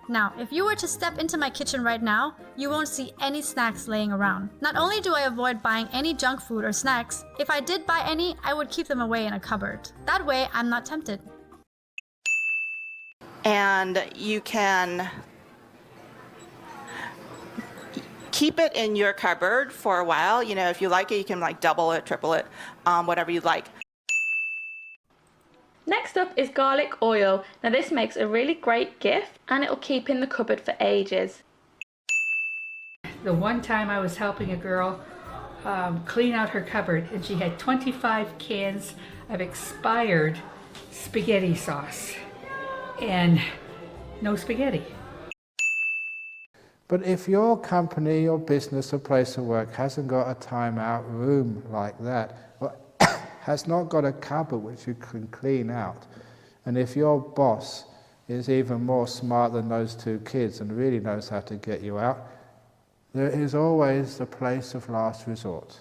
Now, if you were to step into my kitchen right now, you won't see any snacks laying around. Not only do I avoid buying any junk food or snacks, if I did buy any, I would keep them away in a cupboard. That way, I'm not tempted. And you can keep it in your cupboard for a while. You know, if you like it, you can like double it, triple it, whatever you like. Next up is garlic oil. Now this makes a really great gift and it'll keep in the cupboard for ages. The one time I was helping a girl clean out her cupboard and she had 25 cans of expired spaghetti sauce and no spaghetti. But if your company or business or place of work hasn't got a timeout room like that, or has not got a cupboard which you can clean out, and if your boss is even more smart than those two kids and really knows how to get you out, there is always the place of last resort,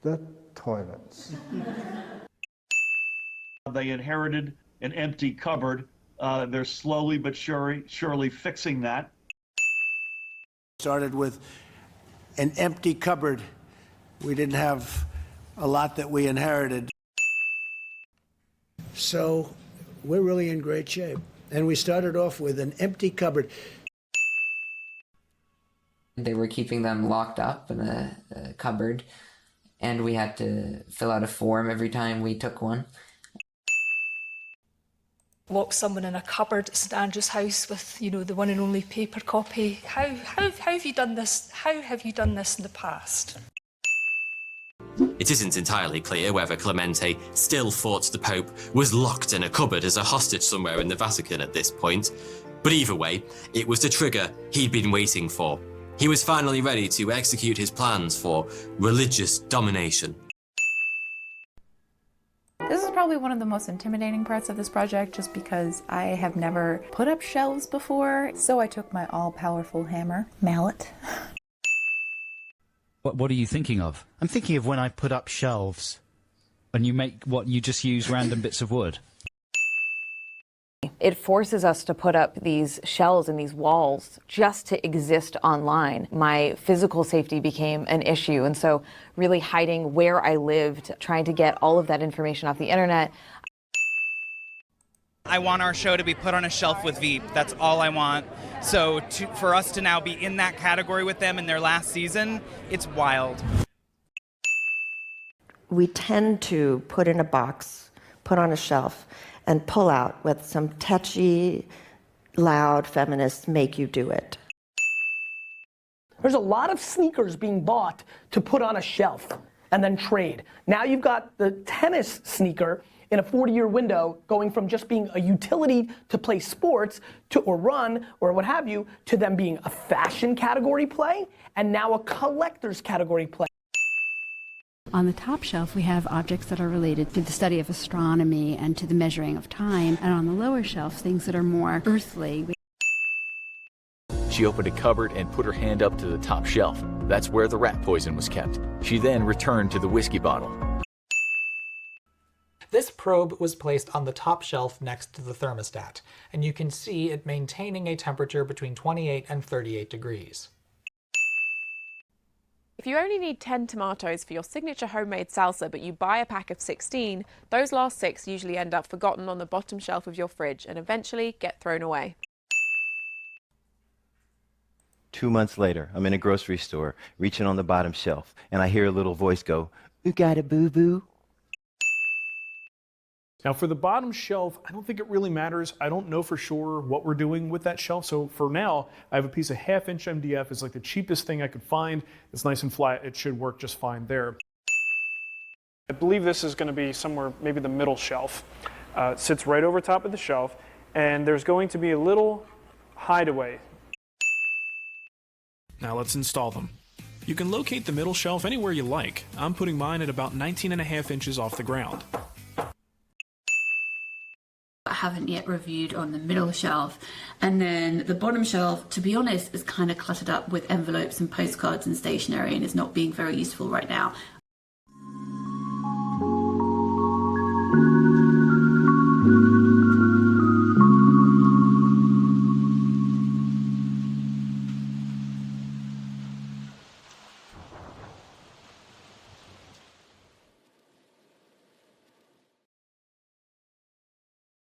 the toilets. They inherited an empty cupboard. They're slowly but surely fixing that. Started with an empty cupboard. We didn't have a lot that we inherited. So we're really in great shape. And we started off with an empty cupboard. They were keeping them locked up in a cupboard, and we had to fill out a form every time we took one. Lock someone in a cupboard at St Andrew's House with, you know, the one and only paper copy. How have you done this? How have you done this in the past? It isn't entirely clear whether Clemente still thought the Pope was locked in a cupboard as a hostage somewhere in the Vatican at this point, but either way, it was the trigger he'd been waiting for. He was finally ready to execute his plans for religious domination. This is probably one of the most intimidating parts of this project, just because I have never put up shelves before. So I took my all-powerful hammer, mallet. What are you thinking of? I'm thinking of when I put up shelves. And you make what, you just use random bits of wood? It forces us to put up these shelves and these walls just to exist online. My physical safety became an issue, and so really hiding where I lived, trying to get all of that information off the internet. I want our show to be put on a shelf with Veep. That's all I want. So for us to now be in that category with them in their last season, it's wild. We tend to put in a box, put on a shelf, and pull out with some touchy, loud feminists make you do it. There's a lot of sneakers being bought to put on a shelf and then trade. Now you've got the tennis sneaker in a 40-year window going from just being a utility to play sports to or run or what have you to them being a fashion category play and now a collector's category play. On the top shelf, we have objects that are related to the study of astronomy and to the measuring of time. And on the lower shelf, things that are more earthly. She opened a cupboard and put her hand up to the top shelf. That's where the rat poison was kept. She then returned to the whiskey bottle. This probe was placed on the top shelf next to the thermostat, and you can see it maintaining a temperature between 28 and 38 degrees. If you only need 10 tomatoes for your signature homemade salsa, but you buy a pack of 16, those last 6 usually end up forgotten on the bottom shelf of your fridge and eventually get thrown away. 2 months later, I'm in a grocery store, reaching on the bottom shelf, and I hear a little voice go, "You got a boo-boo?" Now for the bottom shelf, I don't think it really matters. I don't know for sure what we're doing with that shelf. So for now, I have a piece of 1/2-inch MDF. It's like the cheapest thing I could find. It's nice and flat. It should work just fine there. I believe this is going to be somewhere, maybe the middle shelf. It sits right over top of the shelf, and there's going to be a little hideaway. Now let's install them. You can locate the middle shelf anywhere you like. I'm putting mine at about 19.5 inches off the ground. I haven't yet reviewed on the middle shelf, and then the bottom shelf, to be honest, is kind of cluttered up with envelopes and postcards and stationery and is not being very useful right now.